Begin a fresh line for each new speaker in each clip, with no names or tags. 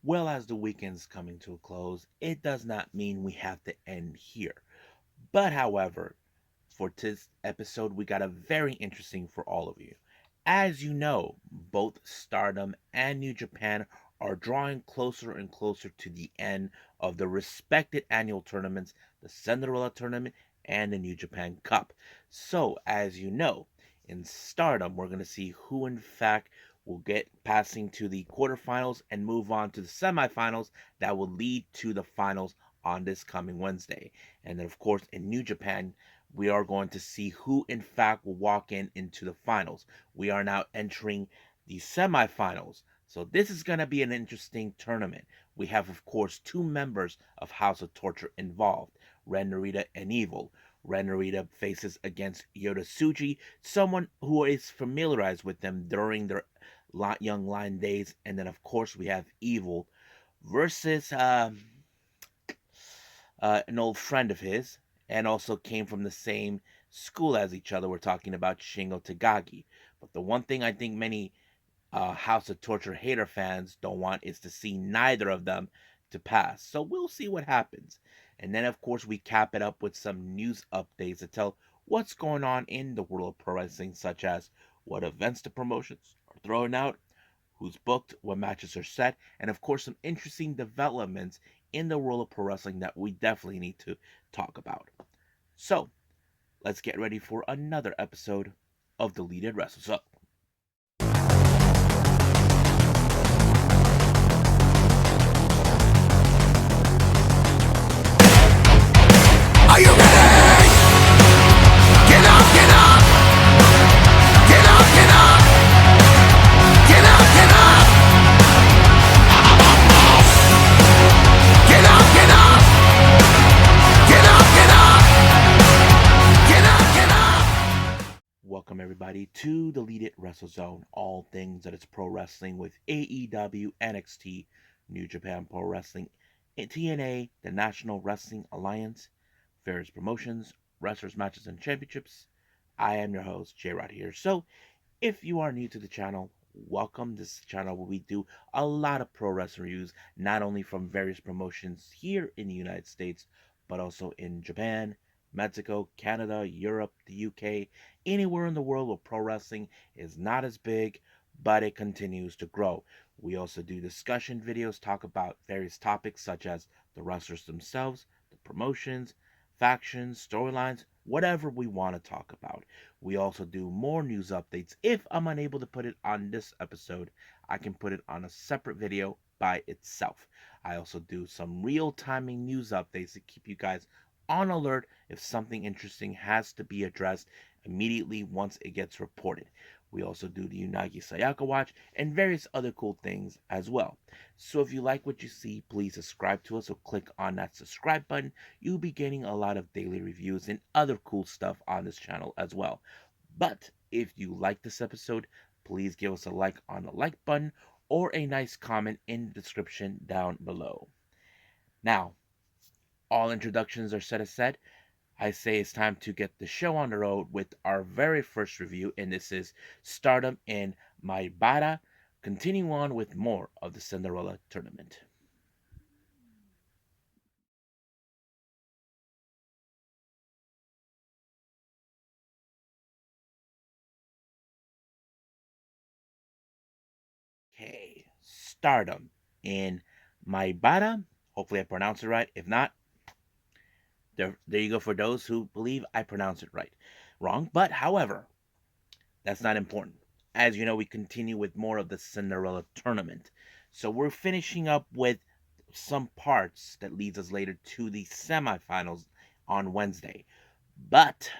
Well, as the weekend's coming to a close, it does not mean we have to end here. But however, for this episode, we got a very interesting for all of you. As you know, both Stardom and New Japan are drawing closer and closer to the end of the respected annual tournaments, the Cinderella Tournament and the New Japan Cup. So, as you know, in Stardom, we're going to see who, in fact, will get passing to the quarterfinals and move on to the semifinals that will lead to the finals on this coming Wednesday. And then, of course, in New Japan, we are going to see who, in fact, will walk into the finals. We are now entering the semifinals. So, this is going to be an interesting tournament. We have, of course, two members of House of Torture involved, Ren Narita and Evil. Ren Narita faces against Yota Tsuji, someone who is familiarized with them during their young line days. And then, of course, we have Evil versus an old friend of his, and also came from the same school as each other. We're talking about Shingo Tagagi. But the one thing I think many House of Torture hater fans don't want is to see neither of them to pass. So we'll see what happens. And then, of course, we cap it up with some news updates to tell what's going on in the world of pro wrestling, such as what events the promotions are throwing out, who's booked, what matches are set, and of course, some interesting developments in the world of pro wrestling that we definitely need to talk about. So, let's get ready for another episode of Deleted Wrestles Up.
Are you ready? Get up, get up! Get up, get up! Get up, get up! Get up, get up! Get up, get up! Get up, get up!
Welcome, everybody, to Deleted Wrestle Zone, all things that is pro wrestling with AEW, NXT, New Japan Pro Wrestling, TNA, the National Wrestling Alliance, various promotions, wrestlers, matches, and championships. I am your host, J Rod here. So, if you are new to the channel, welcome. This channel where we do a lot of pro wrestling reviews, not only from various promotions here in the United States, but also in Japan, Mexico, Canada, Europe, the UK, anywhere in the world where pro wrestling is not as big, but it continues to grow. We also do discussion videos, talk about various topics such as the wrestlers themselves, the promotions, factions, storylines, whatever we want to talk about. We also do more news updates. If I'm unable to put it on this episode, I can put it on a separate video by itself. I also do some real timing news updates to keep you guys on alert if something interesting has to be addressed immediately once it gets reported. We also do the Unagi Sayaka Watch and various other cool things as well. So if you like what you see, please subscribe to us or click on that subscribe button. You'll be getting a lot of daily reviews and other cool stuff on this channel as well. But if you like this episode, please give us a like on the like button or a nice comment in the description down below. Now, all introductions are said. I say it's time to get the show on the road with our very first review, and this is Stardom in Maibara. Continue on with more of the Cinderella Tournament. Okay, Stardom in Maibara. Hopefully I pronounced it right. If not, there you go for those who believe I pronounced it right. Wrong, but however, that's not important. As you know, we continue with more of the Cinderella Tournament. So we're finishing up with some parts that leads us later to the semifinals on Wednesday. But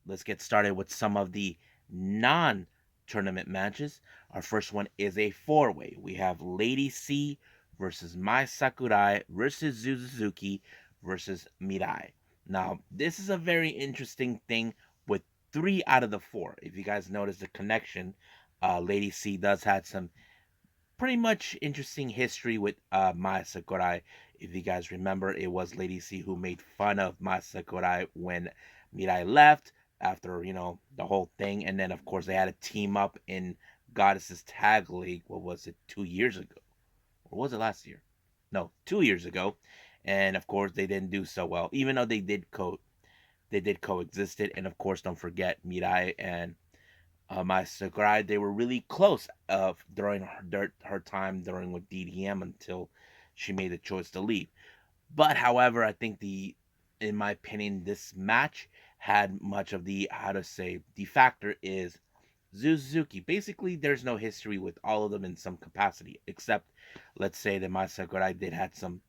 let's get started with some of the non-tournament matches. Our first one is a four-way. We have Lady C versus Mai Sakurai versus Suzuki versus Mirai. Now, this is a very interesting thing with three out of the four. If you guys notice the connection, Lady C does have some pretty much interesting history with Mai Sakurai. If you guys remember, it was Lady C who made fun of Mai Sakurai when Mirai left after, the whole thing. And then, of course, they had a team up in Goddess's Tag League. What was it, 2 years ago? Or was it last year? no, 2 years ago, and of course they didn't do so well, even though they did coexist it. And of course, don't forget Mirai and Mai Sakurai. They were really close during her time during with DDM until she made the choice to leave. But however, I think in my opinion, this match had much of the, how to say, the factor is Suzuki. Basically, there's no history with all of them in some capacity, except let's say that Mai Sakurai did had some.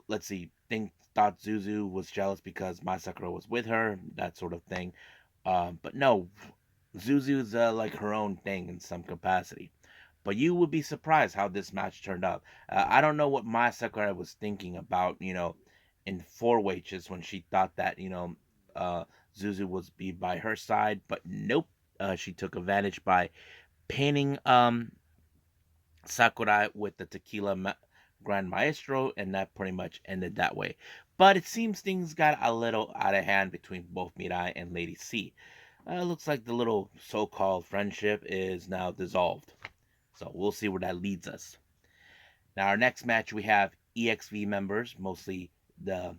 Let's see, thought Zuzu was jealous because Mai Sakura was with her, that sort of thing. But no, Zuzu's like her own thing in some capacity. But you would be surprised how this match turned out. I don't know what Mai Sakurai was thinking about, in 4 way just when she thought that, Zuzu was be by her side, but nope. She took advantage by pinning Sakurai with the Grand Maestro, and that pretty much ended that way. But it seems things got a little out of hand between both Mirai and Lady C. Looks like the little so called friendship is now dissolved. So we'll see where that leads us. Now, our next match, we have EXV members, mostly the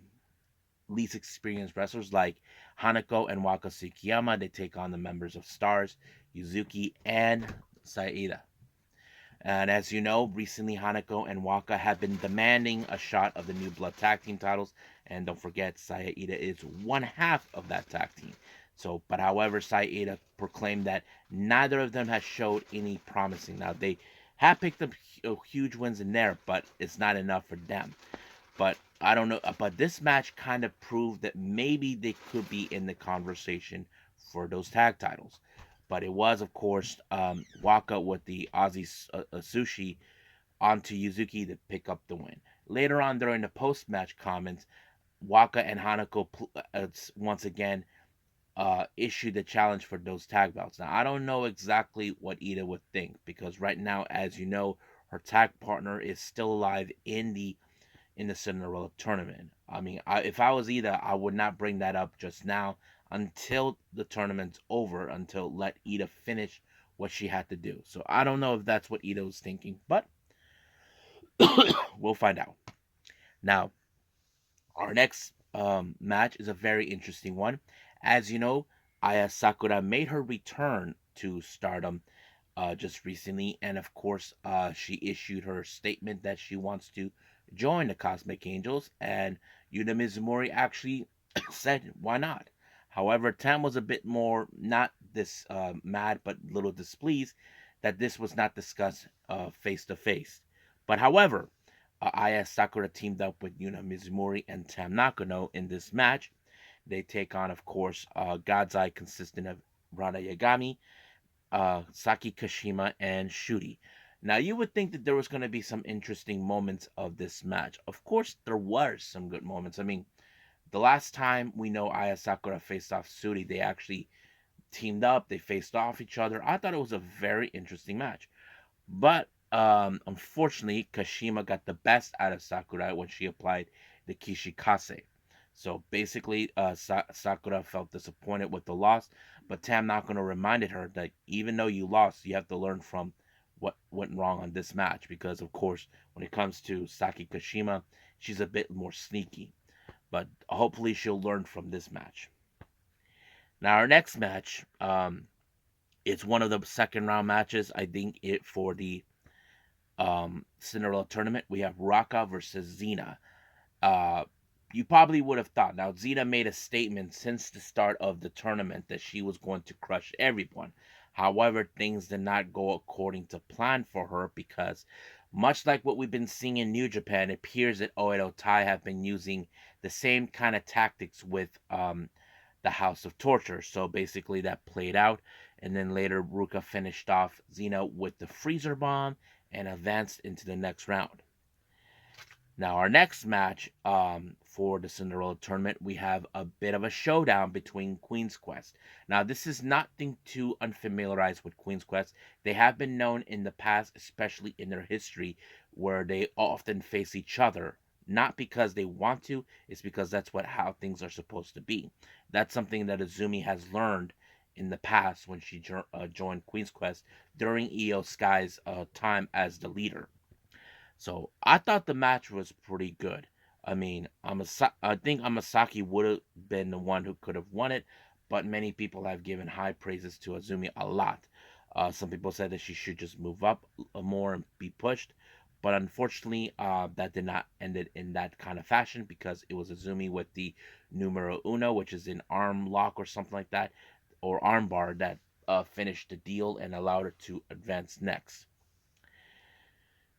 least experienced wrestlers like Hanako and Waka Tsukiyama. They take on the members of Stars, Yuzuki, and Saida. And as you know, recently Hanako and Waka have been demanding a shot of the New Blood Tag Team titles. And don't forget, Saida is one half of that tag team. But however, Saida proclaimed that neither of them has showed any promising. Now, they have picked up huge wins in there, but it's not enough for them. But I don't know. But this match kind of proved that maybe they could be in the conversation for those tag titles. But it was, of course, Waka with the Aussie Sushi onto Yuzuki to pick up the win. Later on, during the post match comments, Waka and Hanako once again issued the challenge for those tag belts. Now, I don't know exactly what Ida would think because right now, as you know, her tag partner is still alive in the Cinderella tournament. I mean, if I was Ida, I would not bring that up just now until the tournament's over, until let Ida finish what she had to do. So I don't know if that's what Ida was thinking, but we'll find out. Now, our next match is a very interesting one. As you know, Aya Sakura made her return to Stardom just recently, and of course, she issued her statement that she wants to join the Cosmic Angels, and Yuta Mizumori actually said, "Why not?" However, Tam was a bit more not this mad, but little displeased that this was not discussed face to face. But however, Aya Sakura teamed up with Yuna Mizumori and Tam Nakano in this match. They take on, of course, God's Eye consisting of Rana Yagami, Saki Kashima, and Shuri. Now, you would think that there was going to be some interesting moments of this match. Of course, there were some good moments. I mean, the last time we know Aya Sakura faced off Shuri, they actually teamed up, they faced off each other. I thought it was a very interesting match. But unfortunately, Kashima got the best out of Sakura when she applied the Kishikase. So basically, Sakura felt disappointed with the loss, but Tam Nakano reminded her that even though you lost, you have to learn from what went wrong on this match. Because, of course, when it comes to Saki Kashima, she's a bit more sneaky. But hopefully, she'll learn from this match. Now, our next match, it's one of the second round matches. I think it for the Cinderella tournament. We have Raka versus Xena. Uh, you probably would have thought. Now, Xena made a statement since the start of the tournament that she was going to crush everyone. However, things did not go according to plan for her because, much like what we've been seeing in New Japan, it appears that Oedo Tai have been using the same kind of tactics with the House of Torture. So basically, that played out. And then later, Ruka finished off Xena with the Freezer Bomb and advanced into the next round. Now, our next match for the Cinderella tournament, we have a bit of a showdown between Queen's Quest. Now, this is nothing too unfamiliarized with Queen's Quest. They have been known in the past, especially in their history, where they often face each other. Not because they want to, it's because that's how things are supposed to be. That's something that Azumi has learned in the past when she joined Queen's Quest during Io Sky's time as the leader. So I thought the match was pretty good. I mean, I think Amasaki would have been the one who could have won it, but many people have given high praises to Azumi a lot. Some people said that she should just move up more and be pushed, but unfortunately, that did not end it in that kind of fashion because it was Azumi with the numero uno, which is an arm lock or something like that, or arm bar that finished the deal and allowed her to advance next.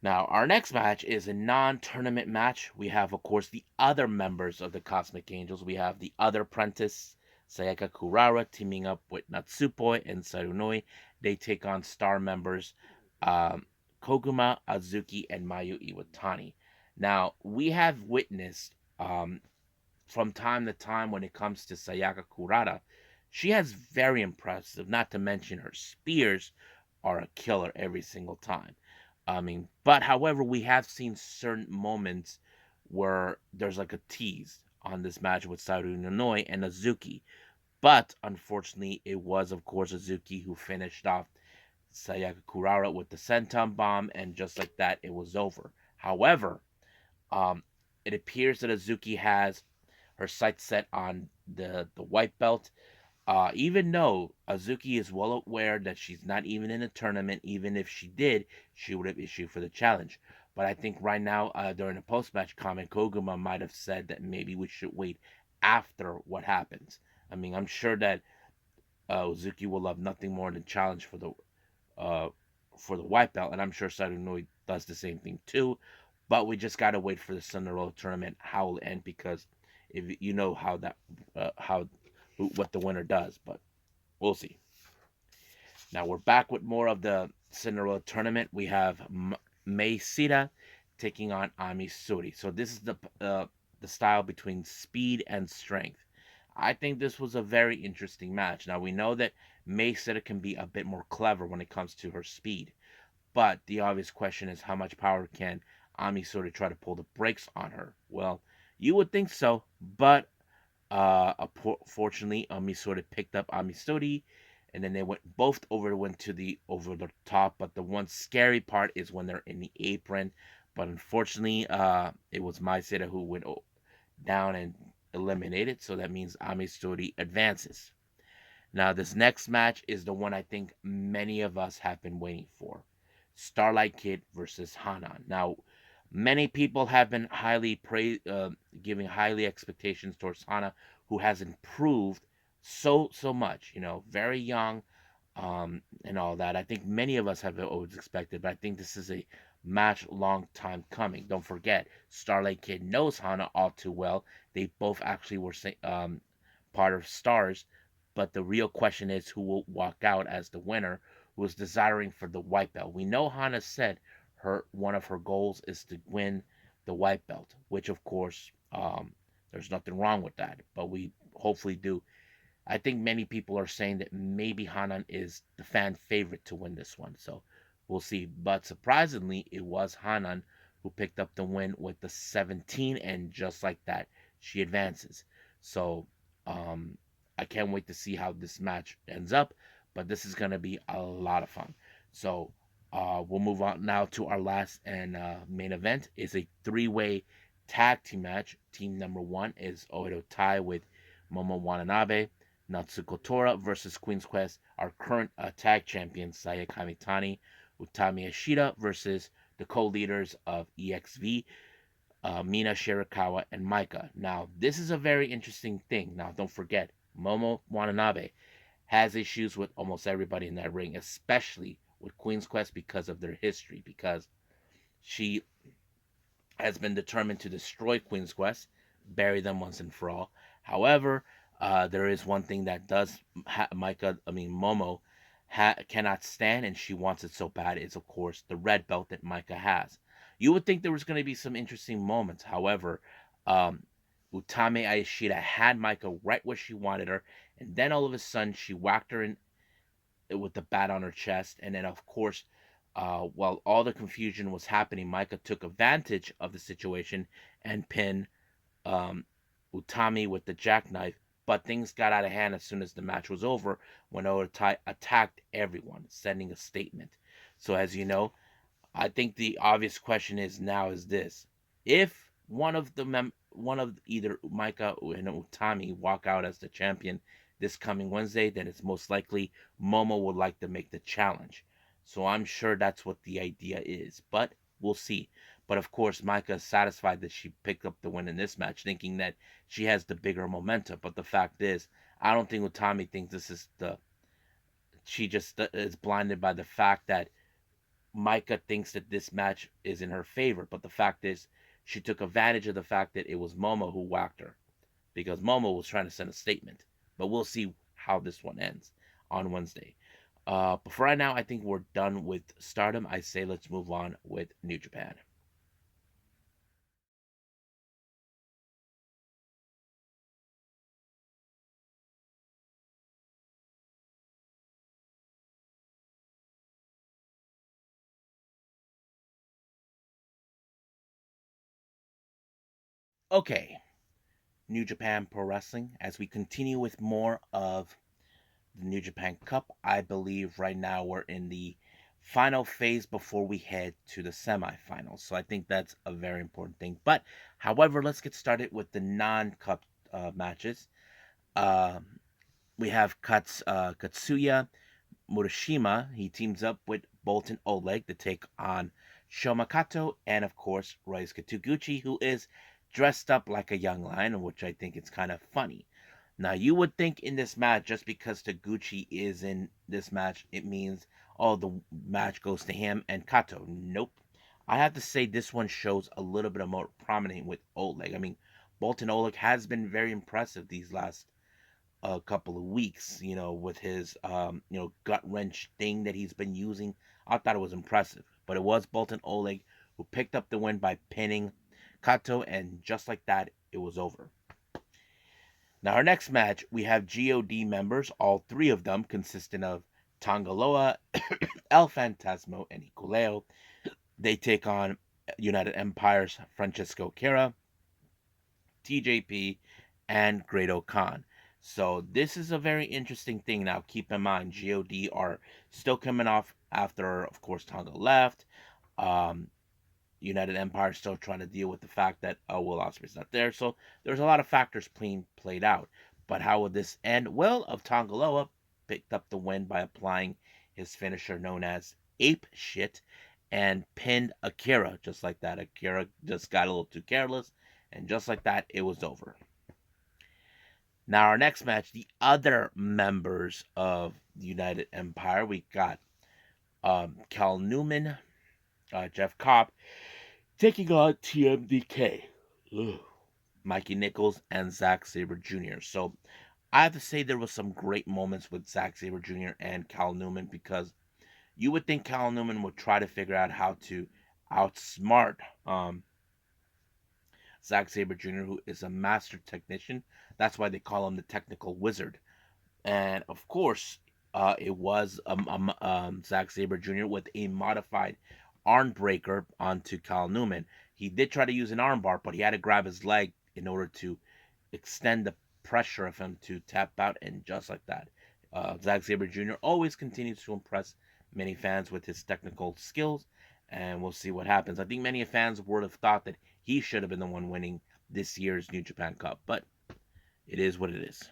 Now, our next match is a non tournament match. We have, of course, the other members of the Cosmic Angels. We have the other apprentice, Sayaka Kurara, teaming up with Natsupoi and Sarunoi. They take on star members um, Koguma, Azuki, and Mayu Iwatani. Now, we have witnessed from time to time when it comes to Sayaka Kurara, she has very impressive, not to mention her spears are a killer every single time. I mean, but however, we have seen certain moments where there's like a tease on this match with Saru Nonoi and Azuki. But unfortunately, it was, of course, Azuki who finished off Sayaka Kurara with the senton bomb, and just like that, it was over. However, um, it appears that Azuki has her sights set on the white belt. Even though Azuki is well aware that she's not even in a tournament, even if she did, she would have issued for the challenge. But I think right now, during the post match comment, Koguma might have said that maybe we should wait after what happens. I mean, I'm sure that Azuki will love nothing more than challenge uh, for the white belt, and I'm sure Sarunoi does the same thing too. But we just gotta wait for the Cinderella tournament how it will end because if you know how that how what the winner does, but we'll see. Now we're back with more of the Cinderella tournament. We have Mei Sita taking on Ami Suri. So this is the style between speed and strength. I think this was a very interesting match. Now we know that Mei Sita can be a bit more clever when it comes to her speed, but the obvious question is how much power can Ami Suri try to pull the brakes on her? Well, you would think so, but fortunately, Misori picked up Amisori, and then they went to the over the top. But the one scary part is when they're in the apron. But unfortunately, it was Maiseda who went down and eliminated. So that means Amisori advances. Now, this next match is the one I think many of us have been waiting for: Starlight Kid versus Hanan. Now, many people have been giving highly expectations towards Hana, who has improved so much. You know, very young, and all that. I think many of us have always expected, but I think this is a match long time coming. Don't forget, Starlight Kid knows Hana all too well. They both actually were part of Stars, but the real question is who will walk out as the winner, who is desiring for the white belt. We know Hana said her one of her goals is to win the white belt, which of course there's nothing wrong with that, but we hopefully do. I think many people are saying that maybe Hanan is the fan favorite to win this one, so we'll see. But surprisingly, it was Hanan who picked up the win with the 17, and just like that, she advances. So um, I can't wait to see how this match ends up, but this is going to be a lot of fun. So we'll move on now to our last and main event. Is a three-way tag team match. Team number one is Oedo Tai with Momo Watanabe, Natsuko Tora versus Queen's Quest, our current tag champions Saya Kamitani, Utami Ashida versus the co-leaders of EXV, Mina Shirakawa and Maika. Now, this is a very interesting thing. Now, don't forget, Momo Watanabe has issues with almost everybody in that ring, especially with Queen's Quest because of their history, because she has been determined to destroy Queen's Quest, bury them once and for all. However, there is one thing that does Momo cannot stand, and she wants it so bad. Is of course the red belt that Micah has. You would think there was going to be some interesting moments. However, um, Utame Aishida had Micah right where she wanted her, and then all of a sudden she whacked her in with the bat on her chest, and then of course while all the confusion was happening, Micah took advantage of the situation and pinned um, Utami with the jackknife. But things got out of hand as soon as the match was over when Otai attacked everyone, sending a statement. So, as you know, I think the obvious question is now is this: if one of either Micah and Utami walk out as the champion this coming Wednesday, then it's most likely Momo would like to make the challenge. So I'm sure that's what the idea is, but we'll see. But of course, Micah is satisfied that she picked up the win in this match, thinking that she has the bigger momentum. But the fact is, I don't think Utami thinks this is the. She just is blinded by the fact that Micah thinks that this match is in her favor, but the fact is, she took advantage of the fact that it was Momo who whacked her because Momo was trying to send a statement. But we'll see how this one ends on Wednesday. But for right now, I think we're done with Stardom. I say let's move on with New Japan. Okay, New Japan Pro Wrestling. As we continue with more of the New Japan Cup, I believe right now we're in the final phase before we head to the semifinals. So I think that's a very important thing. But however, let's get started with the non-cup matches. Um, we have Katsuya Murashima. He teams up with Bolton Oleg to take on Shomakato and, of course, Ryusuke Taguchi, who is dressed up like a young lion, which I think is kind of funny. Now, you would think in this match, just because Taguchi is in this match, it means, oh, the match goes to him and Kato. Nope. I have to say this one shows a little bit of more prominent with Oleg. I mean, Bolton Oleg has been very impressive these last a couple of weeks, with his gut wrench thing that he's been using. I thought it was impressive, but it was Bolton Oleg who picked up the win by pinning Kato, and just like that, it was over. Now, our next match, we have GOD members, all three of them consisting of Tangaloa, El Fantasmo, and Hikuleo. They take on United Empire's Francesco Kera, TJP, and Great Khan. So this is a very interesting thing. Now, keep in mind, God are still coming off after, of course, Tonga left. Um, United Empire still trying to deal with the fact that Will Ospreay's not there. So there's a lot of factors played out. But how would this end? Well, of Tongaloa picked up the win by applying his finisher known as Ape Shit and pinned Akira just like that. Akira just got a little too careless, and just like that, it was over. Now, our next match, the other members of the United Empire, we got Cal Newman, Jeff Cobb, taking on TMDK, Mikey Nichols, and Zack Sabre Jr. So I have to say there was some great moments with Zack Sabre Jr. and Cal Newman, because you would think Cal Newman would try to figure out how to outsmart Zack Sabre Jr., who is a master technician. That's why they call him the technical wizard. And of course, it was Zack Sabre Jr. with a modified arm breaker onto Cal Newman. He did try to use an armbar, but he had to grab his leg in order to extend the pressure of him to tap out, and just like that, Zack Sabre Jr. always continues to impress many fans with his technical skills, and we'll see what happens. I think many fans would have thought that he should have been the one winning this year's New Japan Cup, but it is what it is.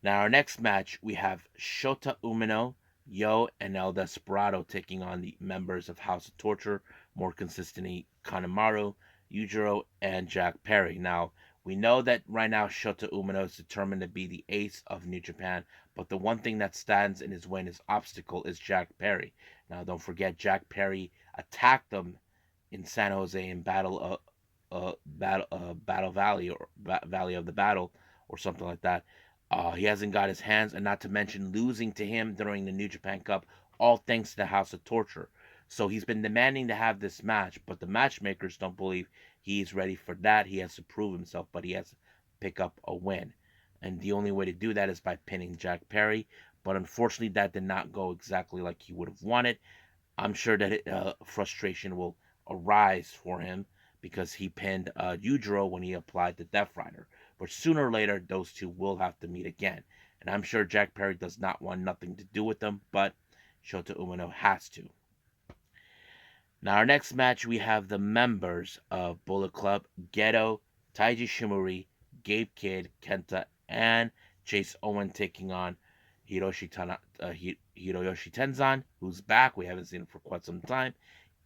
Now, our next match, we have Shota Umino, Yo, and El Desperado taking on the members of House of Torture, more consistently Kanemaru, Yujiro, and Jack Perry. Now, we know that right now Shota Umino is determined to be the ace of New Japan, but the one thing that stands in his way and his obstacle is Jack Perry. Now, don't forget, Jack Perry attacked them in San Jose in Battle Valley, or Valley of the Battle, or something like that. He hasn't got his hands, and not to mention losing to him during the New Japan Cup, all thanks to the House of Torture. So he's been demanding to have this match, but the matchmakers don't believe he's ready for that. He has to prove himself, but he has to pick up a win. And the only way to do that is by pinning Jack Perry. But unfortunately, that did not go exactly like he would have wanted. I'm sure that frustration will arise for him because he pinned Yujiro when he applied the Death Rider. But sooner or later, those two will have to meet again. And I'm sure Jack Perry does not want nothing to do with them, but Shota Umino has to. Now, our next match, we have the members of Bullet Club, Geto, Taiji Shimori, Gabe Kidd, Kenta, and Chase Owen taking on Hiroyoshi Tenzan, who's back. We haven't seen him for quite some time.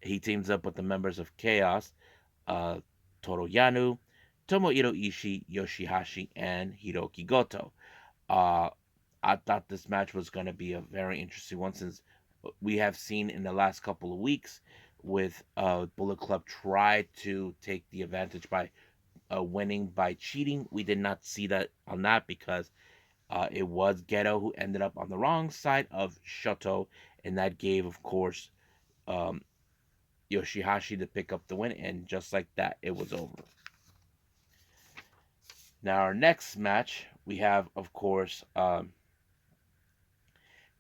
He teams up with the members of Chaos, uh, Toru Yano, Tomohiro Ishii, Yoshihashi, and Hiroki Goto. Uh, I thought this match was going to be a very interesting one since we have seen in the last couple of weeks with Bullet Club try to take the advantage by winning by cheating. We did not see that on that because it was Geto who ended up on the wrong side of Shoto, and that gave, of course, um, Yoshihashi to pick up the win, and just like that, it was over. Now, our next match, we have, of course,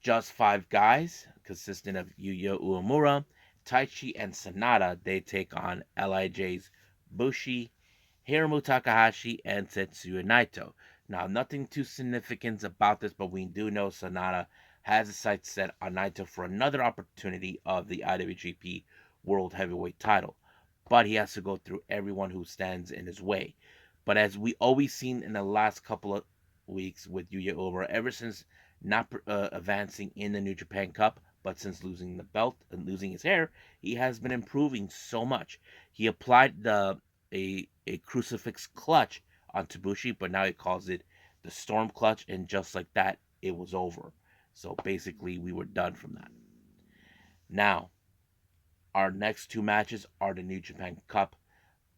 just five guys, consisting of Yuya Uemura, Taichi, and Sanada. They take on LIJ's Bushi, Hiromu Takahashi, and Tetsuya Naito. Now, nothing too significant about this, but we do know Sanada has his sights set on Naito for another opportunity of the IWGP World Heavyweight title. But he has to go through everyone who stands in his way. But as we always seen in the last couple of weeks with Yuya Uemura, ever since not advancing in the New Japan Cup, but since losing the belt and losing his hair, he has been improving so much. He applied a crucifix clutch on Tabushi, but now he calls it the storm clutch, and just like that, it was over. So basically, we were done from that. Now, our next two matches are the New Japan Cup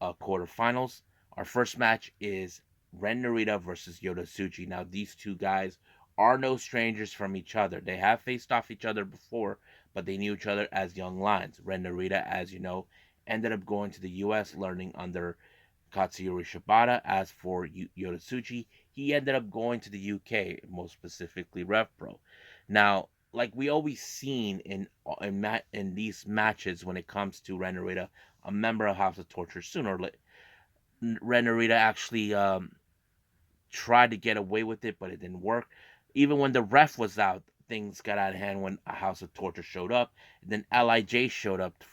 quarterfinals. Our first match is Ren Narita versus Yota Tsuji. Now, these two guys are no strangers from each other. They have faced off each other before, but they knew each other as young lions. Ren Narita, as you know, ended up going to the U.S. learning under Katsuyori Shibata. As for Yota Tsuji, he ended up going to the UK, most specifically Rev Pro. Now, like we always seen in these matches when it comes to Ren Narita, a member of House of Torture, sooner or later, Ren Narita actually tried to get away with it, but it didn't work. Even when the ref was out, things got out of hand when a House of Torture showed up. And then Lij showed up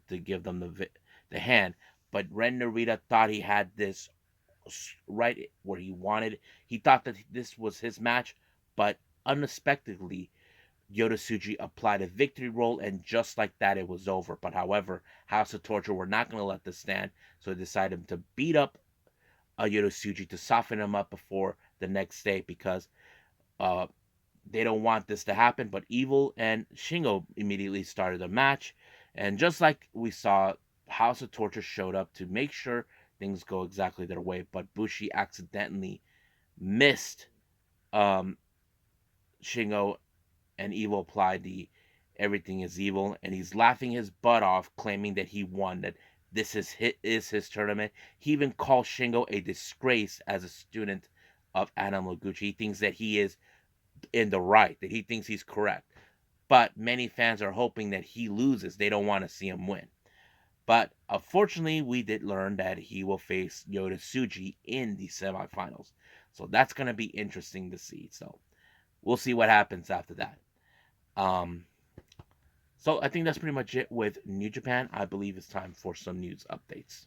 to give them the hand. But Ren Narita thought he had this right where he wanted. He thought that this was his match, but unexpectedly, Yota Tsuji applied a victory roll, and just like that, it was over. But however, House of Torture were not going to let this stand, so they decided to beat up Yota Tsuji to soften him up before the next day because uh, they don't want this to happen. But Evil and Shingo immediately started the match, and just like we saw, House of Torture showed up to make sure things go exactly their way. But Bushi accidentally missed Shingo, and Evil applied the everything is evil, and he's laughing his butt off, claiming that he won, that this is his tournament. He even calls Shingo a disgrace as a student of Adam Noguchi. He thinks that he is in the right, that he thinks he's correct. But many fans are hoping that he loses. They don't want to see him win. But unfortunately, we did learn that he will face Yota Tsuji in the semifinals. So that's going to be interesting to see. So we'll see what happens after that. Um, so I think that's pretty much it with New Japan. I believe it's time for some news updates.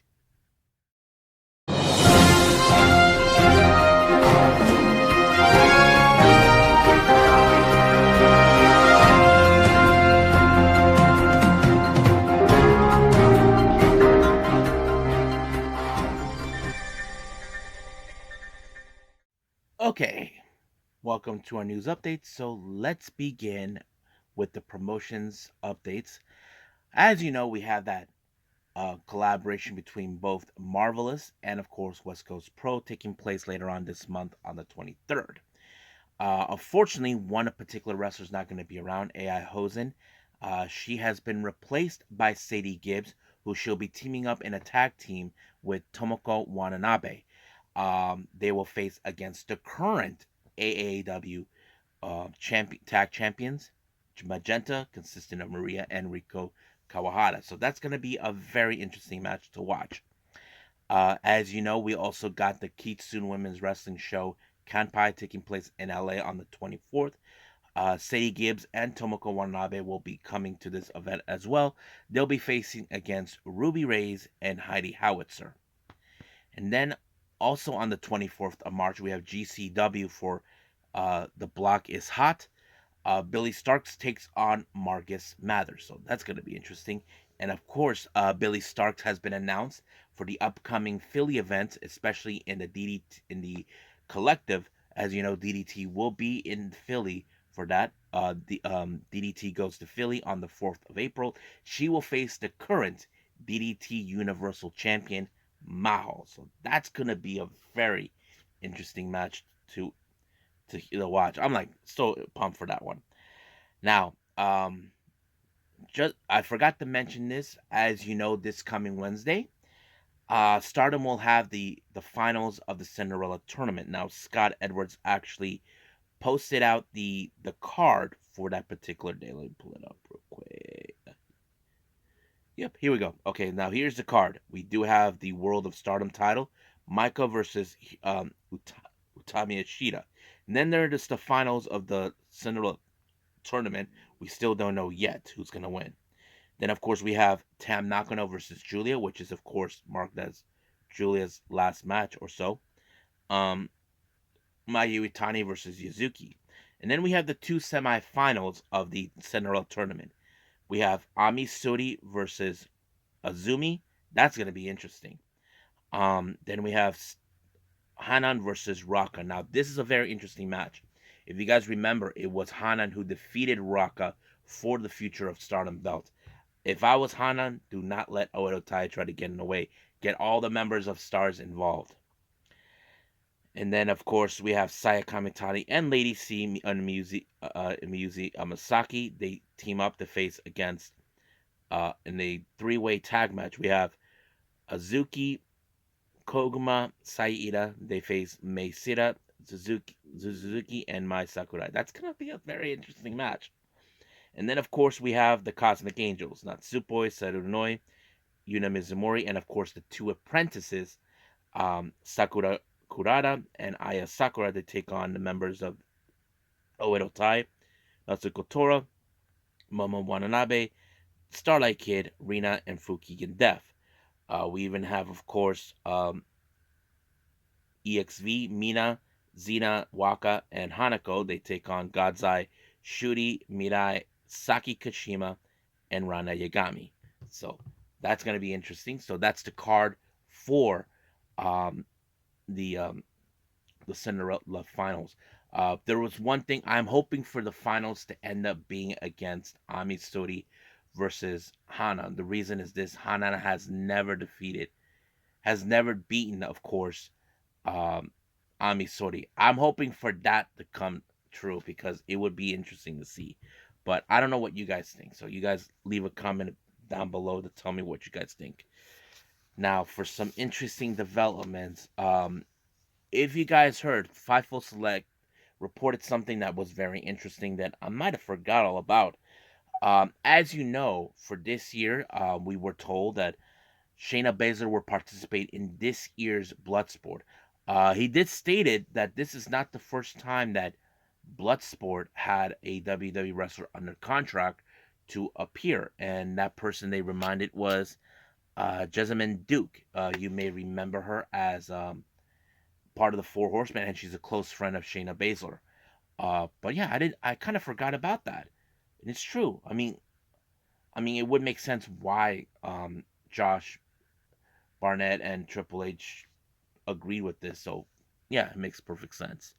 Okay, welcome to our news updates. So let's begin with the promotions updates. As you know, we have that collaboration between both Marvelous and, of course, West Coast Pro taking place later on this month on the 23rd. Unfortunately, one particular wrestler is not going to be around, AI Hosen. She has been replaced by Sadie Gibbs, who she'll be teaming up in a tag team with Tomoko Watanabe. They will face against the current AAW tag champions, Magenta, consisting of Maria and Rico Kawahara. So that's going to be a very interesting match to watch. As you know, we also got the Kitsune Women's Wrestling Show Kanpai taking place in LA on the 24th. Sadie Gibbs and Tomoko Watanabe will be coming to this event as well. They'll be facing against Ruby Reyes and Heidi Howitzer. And then also on the 24th of March, we have GCW for The Block is Hot. Billy Starks takes on Marcus Mathers. So that's going to be interesting. And of course, Billy Starks has been announced for the upcoming Philly events, especially in the DDT, in the collective. As you know, DDT will be in Philly for that. The DDT goes to Philly on the 4th of April. She will face the current DDT Universal Champion Maho. So that's gonna be a very interesting match to watch. I'm like so pumped for that one. Now, just I forgot to mention this. As you know, this coming Wednesday, Stardom will have the finals of the Cinderella tournament. Now, Scott Edwards actually posted out the card for that particular day. Let me pull it up real quick. Yep, here we go. Okay, now here's the card. We do have the World of Stardom title, Maika versus Utami Ishida. And then there are just the finals of the Cinderella tournament. We still don't know yet who's going to win. Then, of course, we have Tam Nakano versus Julia, which is, of course, marked as Julia's last match or so. Um, Mayu Itani versus Yuzuki. And then we have the two semifinals of the Cinderella tournament. We have Ami Suri versus Azumi. That's going to be interesting. Then we have Hanan versus Raka. Now, this is a very interesting match. If you guys remember, it was Hanan who defeated Raka for the Future of Stardom belt. If I was Hanan, do not let Oedo Tai try to get in the way. Get all the members of Stars involved. And then, of course, we have Saya Kamitani and Lady C and Miyuzi Amasaki. They team up to face against, in a three-way tag match, we have Azuki, Koguma, Saida. They face Meisira, Suzuki, and Mai Sakurai. That's going to be a very interesting match. And then, of course, we have the Cosmic Angels, Natsupoi, Sarunoi, Yuna Mizumori, and, of course, the two apprentices, Sakura Kurata and Aya Sakura, to take on the members of Oedo Tai, Natsuko Tora, Momo Watanabe, Starlight Kid, Rina, and Fukigen Death. We even have, of course, EXV, Mina, Zena, Waka, and Hanako. They take on God's Eye, Shuri, Mirai, Saki Kashima, and Rana Yagami. So that's going to be interesting. So that's the card for um, the Cinderella finals. There was one thing I'm hoping for the finals to end up being against Ami Suri versus Hana. The reason is this: Hana has never beaten, of course, um, Ami Suri. I'm hoping for that to come true because it would be interesting to see. But I don't know what you guys think. So you guys leave a comment down below to tell me what you guys think. Now, for some interesting developments, if you guys heard, Fightful Select reported something that was very interesting that I might have forgot all about. As you know, for this year, we were told that Shayna Baszler will participate in this year's Bloodsport. He did stated that this is not the first time that Bloodsport had a WWE wrestler under contract to appear, and that person they reminded was Jessamine Duke. You may remember her as part of the Four Horsemen, and she's a close friend of Shayna Baszler. But yeah, I kind of forgot about that, and it's true. I mean, it would make sense why Josh Barnett and Triple H agreed with this. So yeah, it makes perfect sense.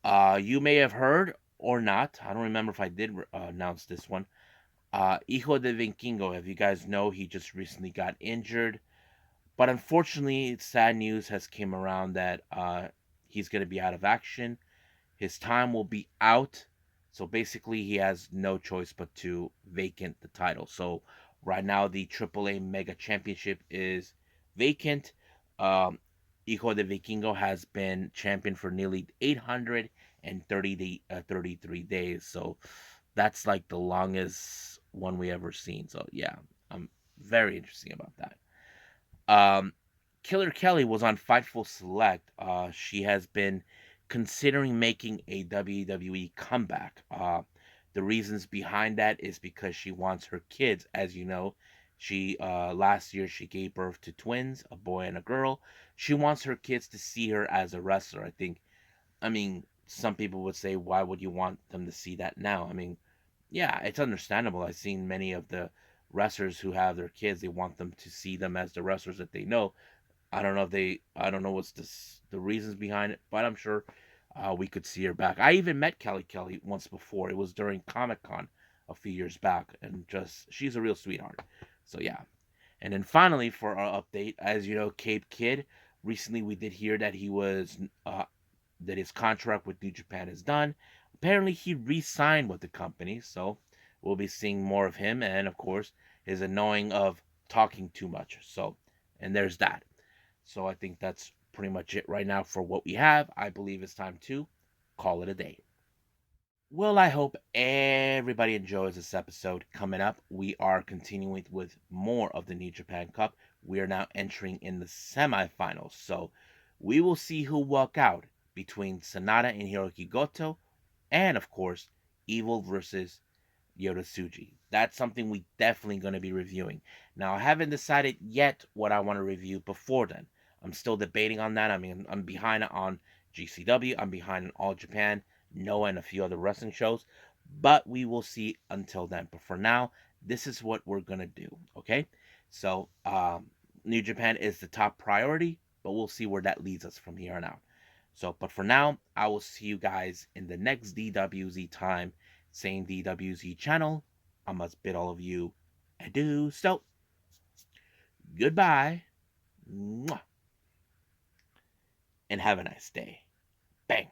You may have heard or not. I don't remember if I did announce this one. Hijo Del Vikingo, if you guys know, he just recently got injured. But unfortunately, sad news has came around that he's going to be out of action. His time will be out. So basically, he has no choice but to vacant the title. So right now, the AAA Mega Championship is vacant. Um, Hijo de Vikingo has been champion for nearly 833 days. So that's like the longest one we ever seen. So yeah, I'm very interesting about that. Um, Killer Kelly was on Fightful Select. She has been considering making a WWE comeback. The reasons behind that is because she wants her kids, as you know. She last year she gave birth to twins, a boy and a girl. She wants her kids to see her as a wrestler. I mean, some people would say, why would you want them to see that now? I mean, yeah, it's understandable. I've seen many of the wrestlers who have their kids, they want them to see them as the wrestlers that they know. I don't know what's the reasons behind it, but I'm sure we could see her back. I even met Kelly once before. It was during Comic Con a few years back, and just she's a real sweetheart. So yeah. And then finally, for our update, as you know, Gabe Kidd. Recently, we did hear that that his contract with New Japan is done. Apparently, he re-signed with the company, so we'll be seeing more of him, and of course, his annoying of talking too much. So, and there's that. So I think that's pretty much it right now for what we have. I believe it's time to call it a day. Well, I hope everybody enjoys this episode. Coming up, we are continuing with more of the New Japan Cup. We are now entering in the semifinals. So we will see who walk out between Sanada and Hiroki Goto, and of course, Evil versus Yoda. That's something we definitely going to be reviewing. Now, I haven't decided yet what I want to review before then. I'm still debating on that. I mean, I'm behind on GCW, I'm behind on All Japan, Noah, and a few other wrestling shows, but we will see until then. But for now, this is what we're going to do, okay? So, New Japan is the top priority, but we'll see where that leads us from here on out. So, but for now, I will see you guys in the next DWZ time, same DWZ channel. I must bid all of you adieu. So, goodbye, and have a nice day. Bang.